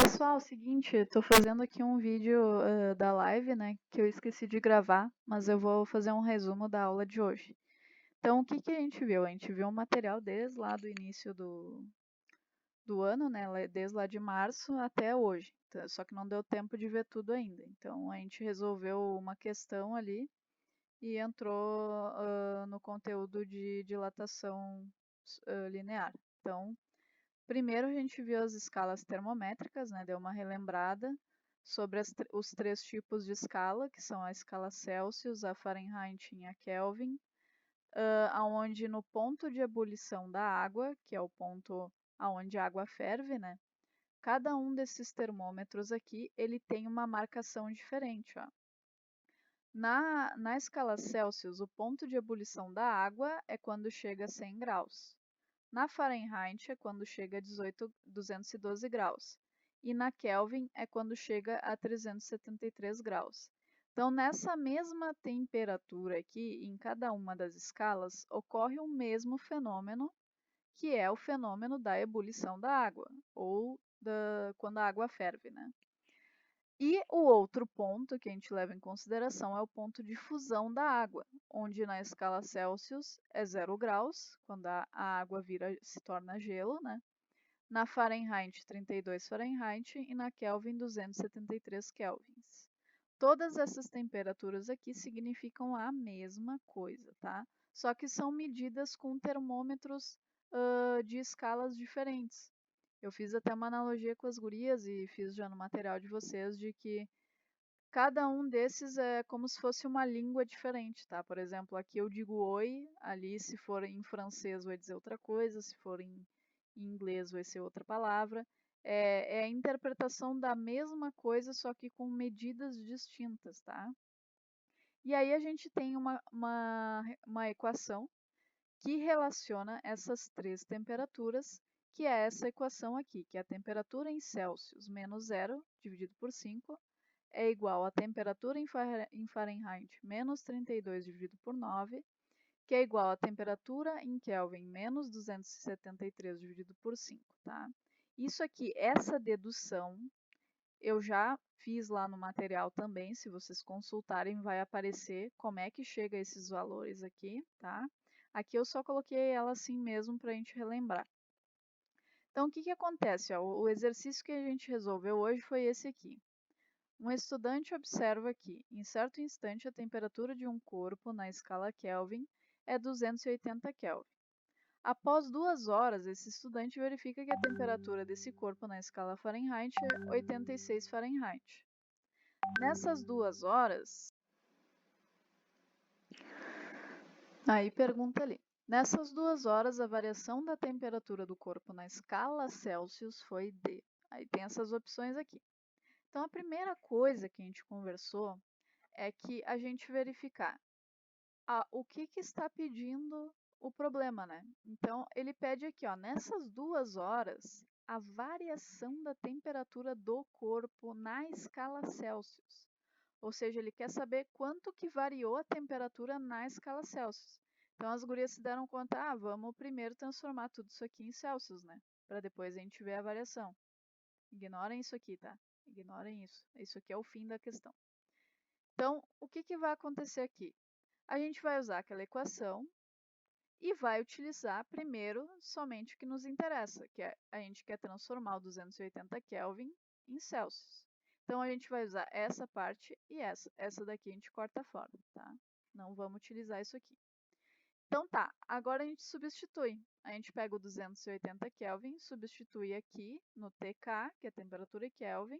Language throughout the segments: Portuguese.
Pessoal, seguinte, estou fazendo aqui um vídeo da live, né, que eu esqueci de gravar, mas eu vou fazer um resumo da aula de hoje. Então, o que que a gente viu? A gente viu um material desde lá do início do ano, né, desde lá de março até hoje. Só que não deu tempo de ver tudo ainda. Então, a gente resolveu uma questão ali e entrou no conteúdo de dilatação linear. Então, primeiro a gente viu as escalas termométricas, né? Deu uma relembrada sobre os três tipos de escala, que são a escala Celsius, a Fahrenheit e a Kelvin, aonde no ponto de ebulição da água, que é o ponto aonde a água ferve, né? Cada um desses termômetros aqui, ele tem uma marcação diferente, ó. Na escala Celsius, o ponto de ebulição da água é quando chega a 100 graus. Na Fahrenheit é quando chega a 212 graus. E na Kelvin é quando chega a 373 graus. Então, nessa mesma temperatura aqui, em cada uma das escalas, ocorre o mesmo fenômeno, que é o fenômeno da ebulição da água, ou quando a água ferve, né? E o outro ponto que a gente leva em consideração é o ponto de fusão da água, onde na escala Celsius é 0 graus, quando a água se torna gelo, né? Na Fahrenheit 32 Fahrenheit e na Kelvin 273 kelvins. Todas essas temperaturas aqui significam a mesma coisa, tá? Só que são medidas com termômetros de escalas diferentes. Eu fiz até uma analogia com as gurias e fiz já no material de vocês de que cada um desses é como se fosse uma língua diferente, tá? Por exemplo, aqui eu digo oi, ali se for em francês vai dizer outra coisa, se for em inglês vai ser outra palavra. É a interpretação da mesma coisa, só que com medidas distintas, tá? E aí a gente tem uma equação que relaciona essas três temperaturas, que é essa equação aqui, que é a temperatura em Celsius menos zero dividido por 5 é igual a temperatura em Fahrenheit menos 32 dividido por 9, que é igual a temperatura em Kelvin menos 273 dividido por 5, tá? Isso aqui, essa dedução, eu já fiz lá no material também, se vocês consultarem vai aparecer como é que chega a esses valores aqui, tá? Aqui eu só coloquei ela assim mesmo para a gente relembrar. Então, o que que acontece? Ó? O exercício que a gente resolveu hoje foi esse aqui. Um estudante observa que, em certo instante, a temperatura de um corpo na escala Kelvin é 280 Kelvin. Após 2 horas, esse estudante verifica que a temperatura desse corpo na escala Fahrenheit é 86 Fahrenheit. Nessas 2 horas, aí pergunta ali. Nessas 2 horas, a variação da temperatura do corpo na escala Celsius foi de. Aí tem essas opções aqui. Então, a primeira coisa que a gente conversou é que a gente verificar o que que está pedindo o problema, né? Então, ele pede aqui, ó, nessas 2 horas, a variação da temperatura do corpo na escala Celsius. Ou seja, ele quer saber quanto que variou a temperatura na escala Celsius. Então, as gurias se deram conta, vamos primeiro transformar tudo isso aqui em Celsius, né? Para depois a gente ver a variação. Ignorem isso aqui, tá? Ignorem isso. Isso aqui é o fim da questão. Então, o que que vai acontecer aqui? A gente vai usar aquela equação e vai utilizar primeiro somente o que nos interessa, que é a gente quer transformar o 280 Kelvin em Celsius. Então, a gente vai usar essa parte e essa. Essa daqui a gente corta fora, tá? Não vamos utilizar isso aqui. Então tá, agora a gente substitui. A gente pega o 280 Kelvin, substitui aqui no TK, que é a temperatura em Kelvin,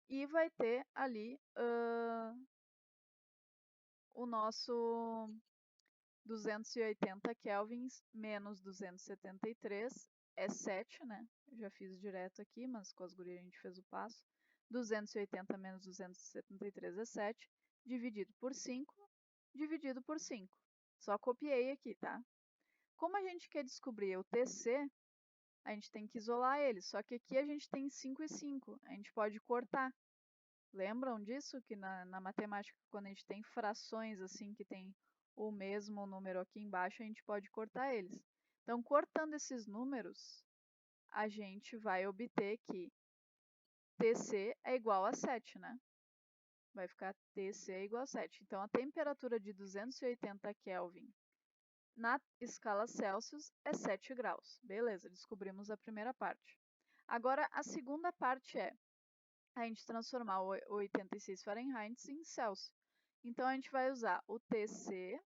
e vai ter ali o nosso 280 kelvins menos 273 é 7, né? Eu já fiz direto aqui, mas com as gurias a gente fez o passo. 280 menos 273 é 7, dividido por 5, dividido por 5. Só copiei aqui, tá? Como a gente quer descobrir o TC, a gente tem que isolar ele, só que aqui a gente tem 5 e 5, a gente pode cortar. Lembram disso? Que na matemática, quando a gente tem frações assim, que tem o mesmo número aqui embaixo, a gente pode cortar eles. Então, cortando esses números, a gente vai obter que Tc é igual a 7, né? Vai ficar Tc igual a 7. Então, a temperatura de 280 Kelvin na escala Celsius é 7 graus. Beleza, descobrimos a primeira parte. Agora, a segunda parte é a gente transformar o 86 Fahrenheit em Celsius. Então, a gente vai usar o Tc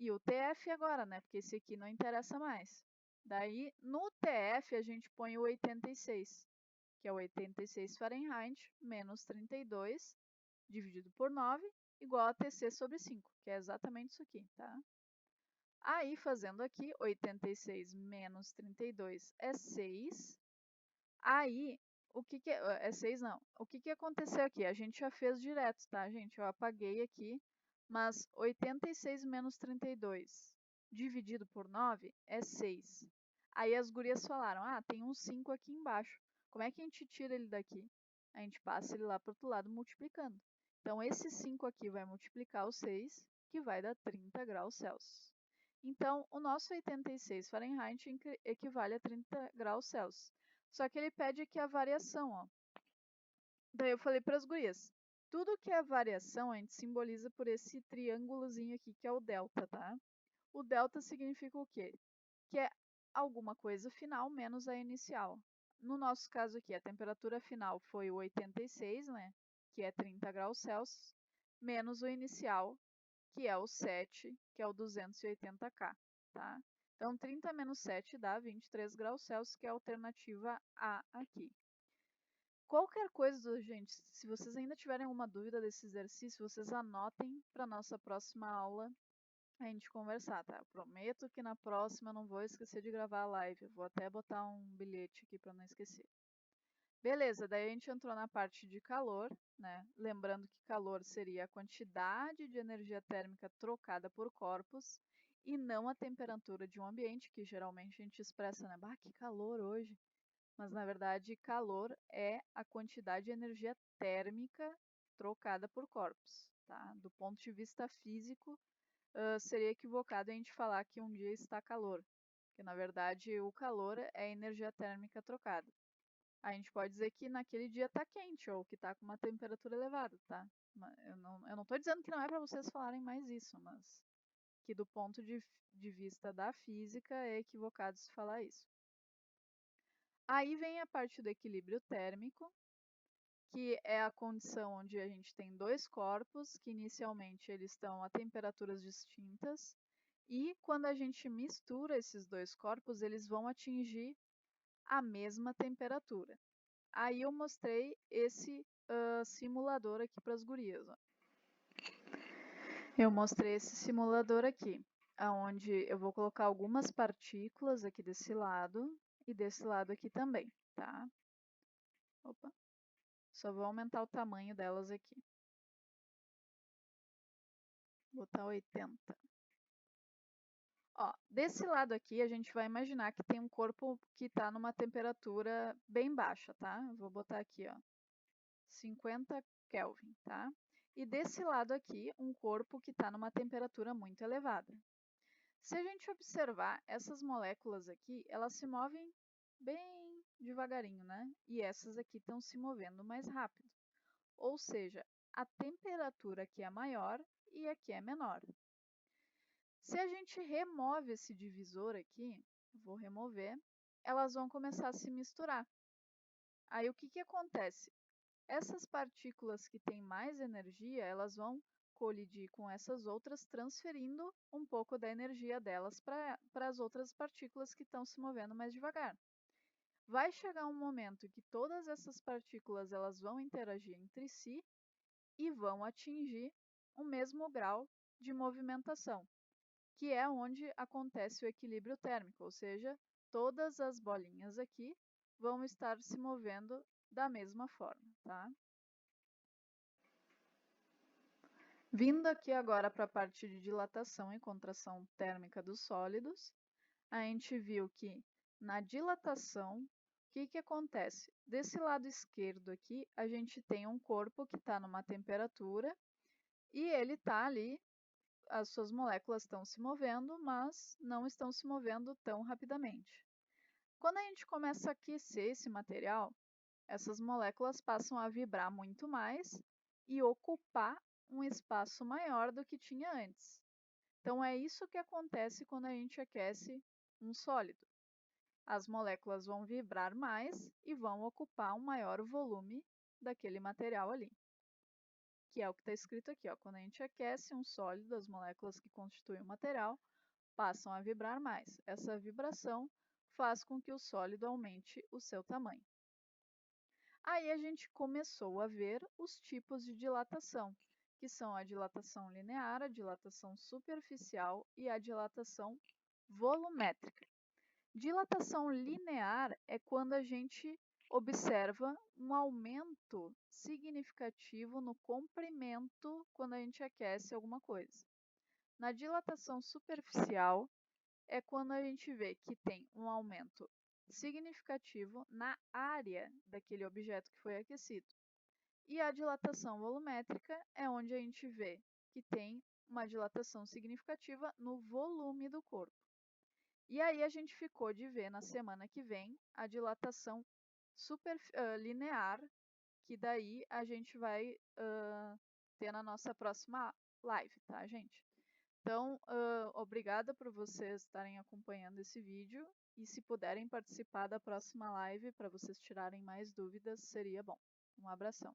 e o TF agora, né? Porque esse aqui não interessa mais. Daí, no TF, a gente põe o 86, que é 86 Fahrenheit menos 32 dividido por 9, igual a Tc sobre 5, que é exatamente isso aqui, tá? Aí, fazendo aqui, 86 menos 32 é 6. Aí, é 6 não. O que aconteceu aqui? A gente já fez direto, tá, gente? Eu apaguei aqui, mas 86 menos 32 dividido por 9 é 6. Aí as gurias falaram, tem um 5 aqui embaixo. Como é que a gente tira ele daqui? A gente passa ele lá para o outro lado multiplicando. Então, esse 5 aqui vai multiplicar o 6, que vai dar 30 graus Celsius. Então, o nosso 86 Fahrenheit equivale a 30 graus Celsius. Só que ele pede aqui a variação, ó. Daí eu falei para as gurias, tudo que é variação a gente simboliza por esse triângulozinho aqui, que é o delta, tá? O delta significa o quê? Que é alguma coisa final menos a inicial. No nosso caso aqui, a temperatura final foi o 86, né? Que é 30 graus Celsius, menos o inicial, que é o 7, que é o 280 K, tá? Então, 30 menos 7 dá 23 graus Celsius, que é a alternativa A aqui. Qualquer coisa, gente, se vocês ainda tiverem alguma dúvida desse exercício, vocês anotem para a nossa próxima aula a gente conversar, tá? Eu prometo que na próxima eu não vou esquecer de gravar a live. Eu vou até botar um bilhete aqui para não esquecer. Beleza, daí a gente entrou na parte de calor, né? Lembrando que calor seria a quantidade de energia térmica trocada por corpos e não a temperatura de um ambiente, que geralmente a gente expressa, né? Bah, que calor hoje! Mas na verdade, calor é a quantidade de energia térmica trocada por corpos, tá? Do ponto de vista físico, seria equivocado a gente falar que um dia está calor, porque na verdade o calor é energia térmica trocada. A gente pode dizer que naquele dia está quente ou que está com uma temperatura elevada, tá? Eu não estou dizendo que não é para vocês falarem mais isso, mas que do ponto de vista da física é equivocado se falar isso. Aí vem a parte do equilíbrio térmico, que é a condição onde a gente tem dois corpos, que inicialmente eles estão a temperaturas distintas, e quando a gente mistura esses dois corpos, eles vão atingir a mesma temperatura. Aí eu mostrei esse simulador aqui para as gurias. Ó. Eu mostrei esse simulador aqui, onde eu vou colocar algumas partículas aqui desse lado e desse lado aqui também, tá? Opa. Só vou aumentar o tamanho delas aqui. Vou botar 80. Ó, desse lado aqui, a gente vai imaginar que tem um corpo que está numa temperatura bem baixa, tá? Vou botar aqui, ó, 50 Kelvin, tá? E desse lado aqui, um corpo que está numa temperatura muito elevada. Se a gente observar, essas moléculas aqui, elas se movem bem devagarinho, né? E essas aqui estão se movendo mais rápido. Ou seja, a temperatura aqui é maior e aqui é menor. Se a gente remove esse divisor aqui, vou remover, elas vão começar a se misturar. Aí o que acontece? Essas partículas que têm mais energia, elas vão colidir com essas outras, transferindo um pouco da energia delas para as outras partículas que estão se movendo mais devagar. Vai chegar um momento que todas essas partículas elas vão interagir entre si e vão atingir o mesmo grau de movimentação, que é onde acontece o equilíbrio térmico, ou seja, todas as bolinhas aqui vão estar se movendo da mesma forma, tá? Vindo aqui agora para a parte de dilatação e contração térmica dos sólidos, a gente viu que na dilatação, o que acontece? Desse lado esquerdo aqui, a gente tem um corpo que está numa temperatura e ele está ali, as suas moléculas estão se movendo, mas não estão se movendo tão rapidamente. Quando a gente começa a aquecer esse material, essas moléculas passam a vibrar muito mais e ocupar um espaço maior do que tinha antes. Então é isso que acontece quando a gente aquece um sólido. As moléculas vão vibrar mais e vão ocupar um maior volume daquele material ali. Que é o que está escrito aqui, ó. Quando a gente aquece um sólido, as moléculas que constituem o material passam a vibrar mais. Essa vibração faz com que o sólido aumente o seu tamanho. Aí a gente começou a ver os tipos de dilatação, que são a dilatação linear, a dilatação superficial e a dilatação volumétrica. Dilatação linear é quando a gente observa um aumento significativo no comprimento quando a gente aquece alguma coisa. Na dilatação superficial é quando a gente vê que tem um aumento significativo na área daquele objeto que foi aquecido. E a dilatação volumétrica é onde a gente vê que tem uma dilatação significativa no volume do corpo. E aí a gente ficou de ver na semana que vem a dilatação linear, que daí a gente vai ter na nossa próxima live, tá, gente? Então, obrigada por vocês estarem acompanhando esse vídeo e se puderem participar da próxima live para vocês tirarem mais dúvidas, seria bom. Um abração.